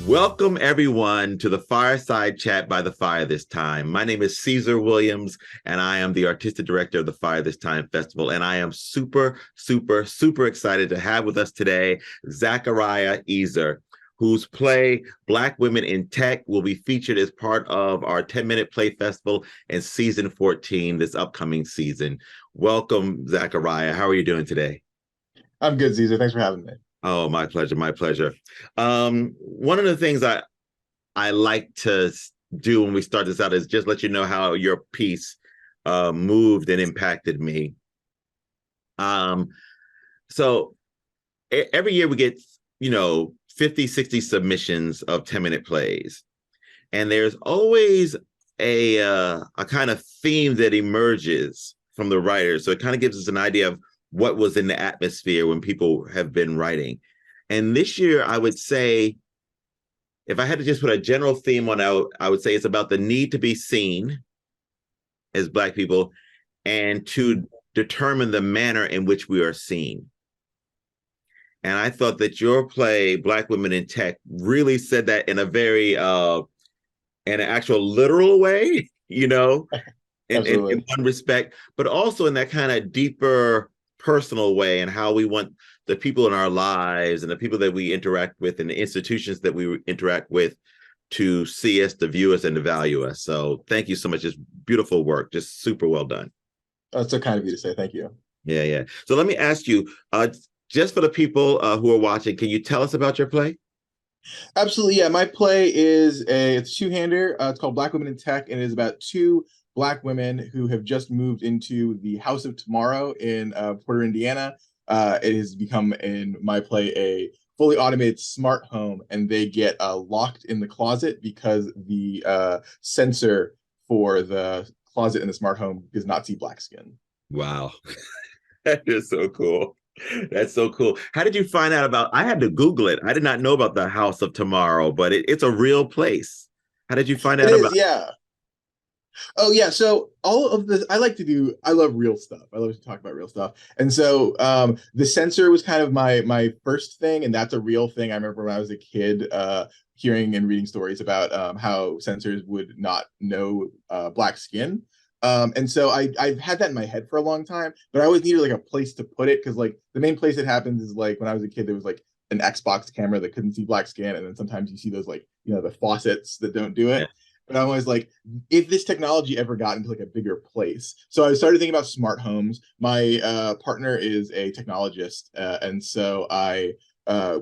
Welcome, everyone, to the Fireside Chat by the Fire this time. My name is Cezar Williams, and I am the artistic director of the Fire This Time Festival. And I am super excited to have with us today Zachariah Ezer, whose play Black Women in Tech will be featured as part of our 10-minute play festival in season 14 this upcoming season. Welcome, Zachariah. How are you doing today? I'm good, Caesar. Thanks for having me. Oh, my pleasure, my pleasure. One of the things I like to do when we start this out is just let you know how your piece moved and impacted me. Um, so every year we get, 50, 60 submissions of 10-minute plays. And there's always a kind of theme that emerges from the writers. So it kind of gives us an idea of what was in the atmosphere when people have been writing. And this year, I would say, if I had to just put a general theme on out, I would say it's about the need to be seen as Black people and to determine the manner in which we are seen. And I thought that your play, Black Women in Tech, really said that in a very, in an actual literal way, in Absolutely. one respect, but also in that kind of deeper personal way and how we want the people in our lives and the people that we interact with and the institutions that we interact with to see us, to view us, and to value us. So thank you so much. It's beautiful work. Just super well done. That's so kind of you to say. Thank you. Yeah, yeah. So let me ask you, just for the people who are watching, can you tell us about your play? Absolutely. Yeah. My play is it's a two-hander. It's called Black Women in Tech, and it is about two Black women who have just moved into the House of Tomorrow in Porter, Indiana. It has become, in my play, a fully automated smart home, and they get locked in the closet because the sensor for the closet in the smart home does not see black skin. Wow. That is so cool. That's so cool. How did you find out about? I had to Google it. I did not know about the House of Tomorrow, but it's a real place. How did you find It out about? is, yeah. Oh yeah, so all of this I love real stuff. I love to talk about real stuff. And so the sensor was kind of my first thing, and that's a real thing. I remember when I was a kid hearing and reading stories about how sensors would not know black skin. And so I've had that in my head for a long time, but I always needed like a place to put it because like the main place it happens is like when I was a kid, there was like an Xbox camera that couldn't see black skin, and then sometimes you see those like the faucets that don't do Yeah. it. But I'm always like, if this technology ever got into like a bigger place. So I started thinking about smart homes. My partner is a technologist, and so I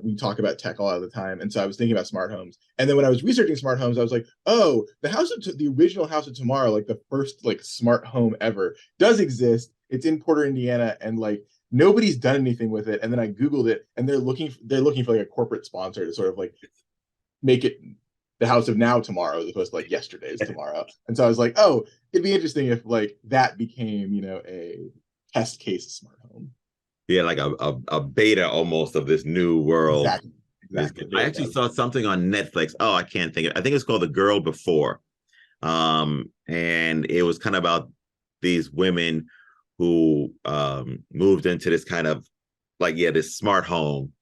we talk about tech a lot of the time. And so I was thinking about smart homes. And then when I was researching smart homes, I was like, oh, the original House of Tomorrow, like the first like smart home ever, does exist. It's in Porter, Indiana, and like nobody's done anything with it. And then I Googled it, and they're looking for like a corporate sponsor to sort of like make it the House of Now tomorrow as opposed to like yesterday's tomorrow. And so I was like, oh, it'd be interesting if like that became, a test case smart home. Yeah, like a beta almost of this new world. Exactly. Exactly. It I really actually does. saw something on Netflix. Oh, I can't think of I think it's called The Girl Before. And it was kind of about these women who moved into this kind of like, yeah, this smart home.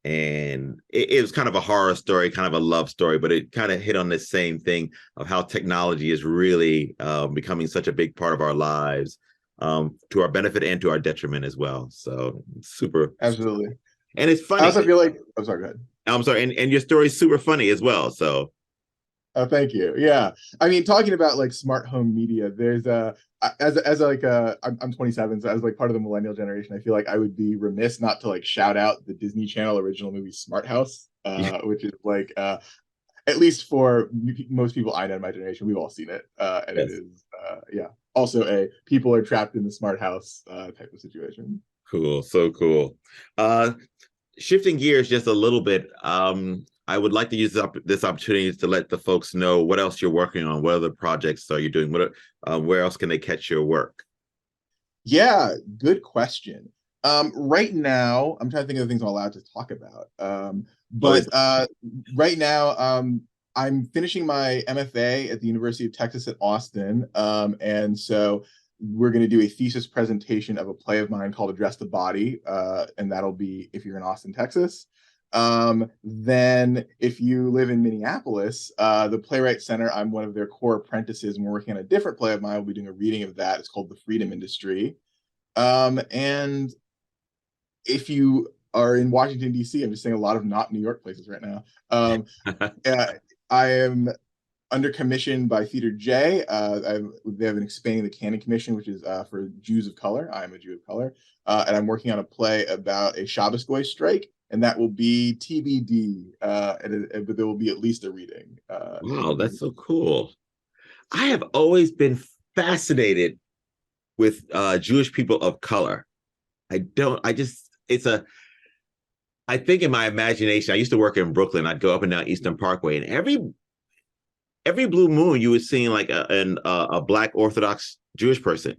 And it was kind of a horror story, kind of a love story, but it kind of hit on the same thing of how technology is really becoming such a big part of our lives, to our benefit and to our detriment as well. So super, Absolutely. and it's I funny. also feel like, I'm sorry, go ahead. I'm sorry, and your story is super funny as well. So Oh, thank you. Yeah. I mean, talking about like smart home media, there's as like I'm 27, so as like part of the millennial generation, I feel like I would be remiss not to like shout out the Disney Channel original movie Smart House, yeah, which is like at least for most people I know in my generation, we've all seen it, and it yes, is yeah, also a people are trapped in the smart house type of situation. cool, so cool. Uh, Shifting gears just a little bit, I would like to use this opportunity to let the folks know what else you're working on. What other projects are you doing? Where else can they catch your work? Yeah, good question. Right now, I'm trying to think of the things I'm allowed to talk about. Oh, But right now, I'm finishing my MFA at the University of Texas at Austin. And so we're going to do a thesis presentation of a play of mine called Address the Body. And that'll be if you're in Austin, Texas. Then if you live in Minneapolis, the Playwright Center, I'm one of their core apprentices, and we're working on a different play of mine. We'll be doing a reading of that. It's called The Freedom Industry. And if you are in Washington, D.C., I'm just saying a lot of not New York places right now. Uh, I am under commission by Theater J. They have an Expanding the Canon Commission, which is for Jews of color. I'm a Jew of color. And I'm working on a play about a Shabbos Goy strike, and that will be TBD, but there will be at least a reading. Wow, that's so cool. I have always been fascinated with Jewish people of color. I think in my imagination, I used to work in Brooklyn. I'd go up and down Eastern Parkway, and every blue moon, you were seeing like a Black Orthodox Jewish person,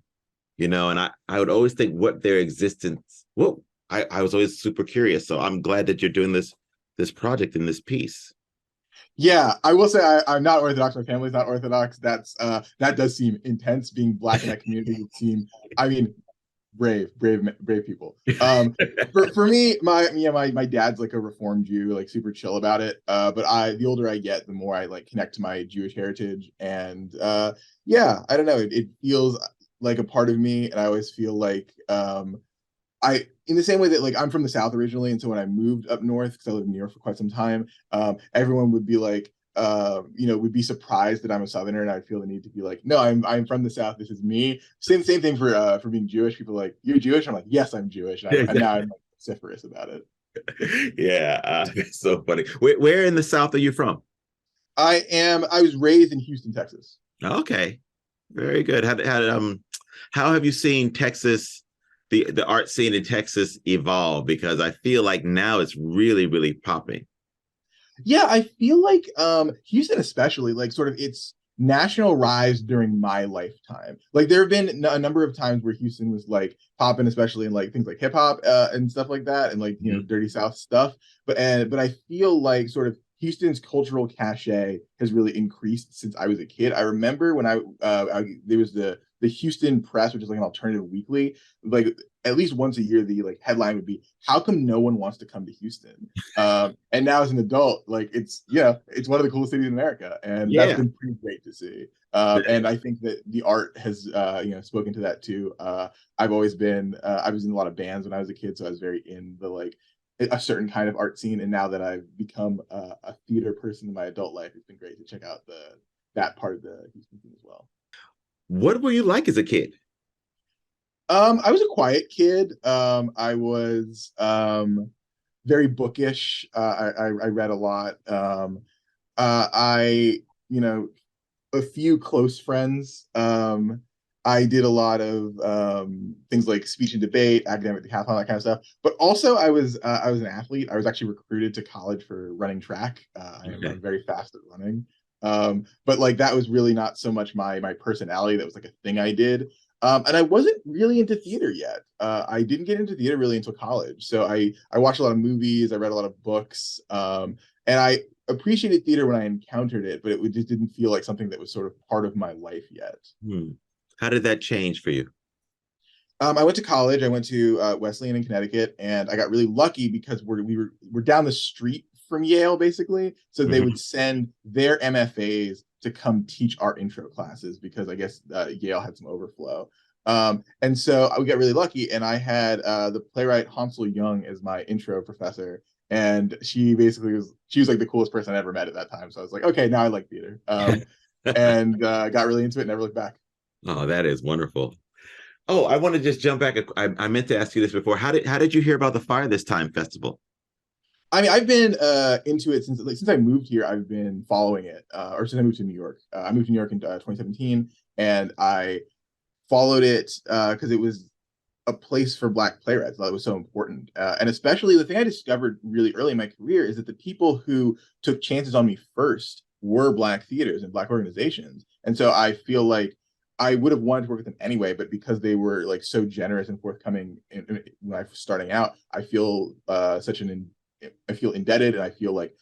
and I would always think what their existence. Well, I was always super curious. So I'm glad that you're doing this project in this piece. Yeah, I will say I'm not Orthodox. My family's not Orthodox. That does seem intense. Being Black in that community would seem. I mean, brave people. For me, my dad's like a Reformed Jew, like super chill about it. But the older I get, the more I like connect to my Jewish heritage, and yeah, I don't know. It feels like a part of me, and I always feel like in the same way that like I'm from the South originally, and so when I moved up north, because I lived in New York for quite some time, everyone would be like, would be surprised that I'm a Southerner, and I'd feel the need to be like, no, I'm from the South. This is me. Same thing for being Jewish. People are like, you're Jewish. I'm like, yes, I'm Jewish, and now I'm like, vociferous about it. Yeah, it's so funny. Where in the South are you from? I was raised in Houston, Texas. Okay, very good. How have you seen Texas, the art scene in Texas evolve? Because I feel like now it's really, really popping. Yeah, I feel like Houston especially, like sort of its national rise during my lifetime. Like there have been a number of times where Houston was like popping, especially in like things like hip hop and stuff like that, and like Dirty South stuff. But I feel like sort of Houston's cultural cachet has really increased since I was a kid. I remember when there was the Houston Press, which is like an alternative weekly, like at least once a year, the like headline would be, "How come no one wants to come to Houston?" And now as an adult, like it's one of the coolest cities in America, and that's Yeah. been pretty great to see. And I think that the art has spoken to that too. I was in a lot of bands when I was a kid, so I was very in the like a certain kind of art scene. And now that I've become a theater person in my adult life, it's been great to check out that part of the Houston scene as well. What were you like as a kid? I was a quiet kid. I was very bookish. I read a lot. I, a few close friends. I did a lot of things like speech and debate, academic decathlon, that kind of stuff. But also, I was an athlete. I was actually recruited to college for running track. I'm very fast at running. But like that was really not so much my personality. That was like a thing I did. And I wasn't really into theater yet. I didn't get into theater really until college. So I watched a lot of movies. I read a lot of books. And I appreciated theater when I encountered it, but it just didn't feel like something that was sort of part of my life yet. How did that change for you? I went to college. I went to Wesleyan in Connecticut, and I got really lucky because we're down the street from Yale, basically. So they would send their MFAs to come teach our intro classes because I guess Yale had some overflow. And so we got really lucky, and I had the playwright Hansel Young as my intro professor, and she was like the coolest person I ever met at that time. So I was like, okay, now I like theater, and got really into it, never looked back. Oh, that is wonderful. Oh, I want to just jump back. I meant to ask you this before. How did you hear about the Fire This Time festival? I mean, I've been into it since I moved here. I've been following it, or since I moved to New York. I moved to New York in 2017, and I followed it because it was a place for Black playwrights. I thought it was so important, and especially the thing I discovered really early in my career is that the people who took chances on me first were Black theaters and Black organizations, and so I feel like I would have wanted to work with them anyway, but because they were like so generous and forthcoming when I was starting out, I feel I feel indebted, and I feel like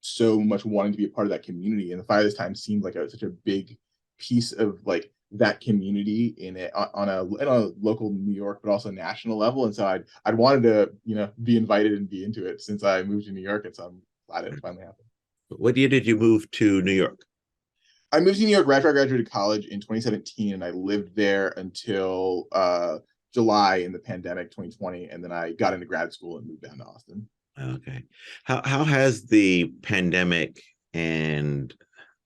so much wanting to be a part of that community. And the Fire This Time seemed like such a big piece of like that community on a local New York, but also national level. And so I'd wanted to, be invited and be into it since I moved to New York. And so I'm glad it finally happened. What year did you move to New York? I moved to New York right after I graduated college in 2017, and I lived there until July in the pandemic 2020, and then I got into grad school and moved down to Austin. Okay. How has the pandemic and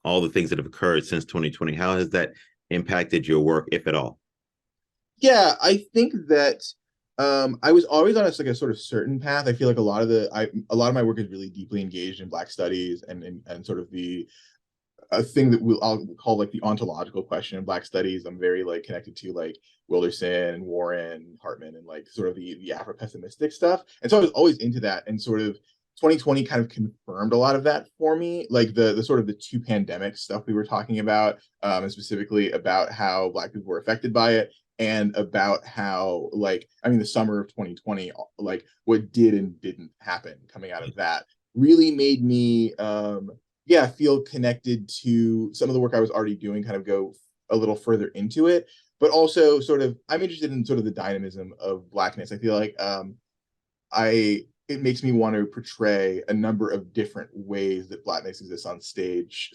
all the things that have occurred since 2020, how has that impacted your work, if at all? Yeah, I think that I was always on a sort of certain path. I feel like a lot of my work is really deeply engaged in Black studies and sort of the a thing that I'll call like the ontological question in Black studies. I'm very like connected to like Wilderson and Warren Hartman and like sort of the Afro-pessimistic stuff. And so I was always into that, and sort of 2020 kind of confirmed a lot of that for me, like the sort of the two pandemic stuff we were talking about, and specifically about how Black people were affected by it, and about how, like, I mean, the summer of 2020, like what did and didn't happen coming out of that really made me feel connected to some of the work I was already doing, kind of go a little further into it, but also sort of I'm interested in sort of the dynamism of Blackness. I feel like it makes me want to portray a number of different ways that Blackness exists on stage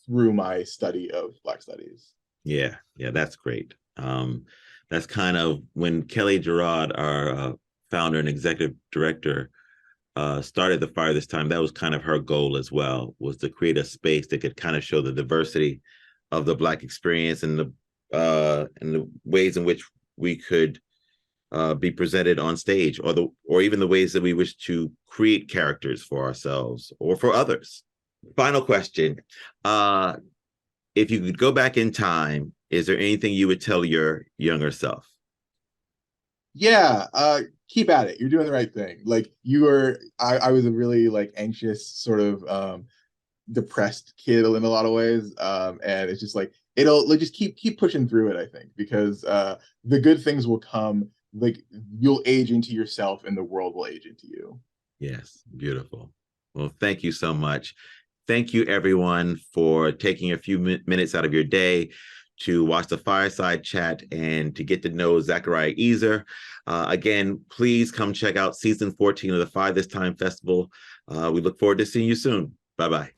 through my study of Black studies. Yeah, that's great. That's kind of when Kelly Gerard, our founder and executive director, started the Fire this time. That was kind of her goal as well, was to create a space that could kind of show the diversity of the Black experience and the ways in which we could be presented on stage, or even the ways that we wish to create characters for ourselves or for others. Final question. If you could go back in time, is there anything you would tell your younger self? Yeah, keep at it. You're doing the right thing. Like I was a really like anxious, sort of depressed kid in a lot of ways. And it's just like it'll like just keep pushing through it, I think, because the good things will come. Like you'll age into yourself and the world will age into you. Yes, beautiful. Well, thank you so much. Thank you, everyone, for taking a few minutes out of your day to watch the Fireside Chat and to get to know Zachariah Ezer. Again, please come check out season 14 of the Fire This Time Festival. We look forward to seeing you soon. Bye-bye.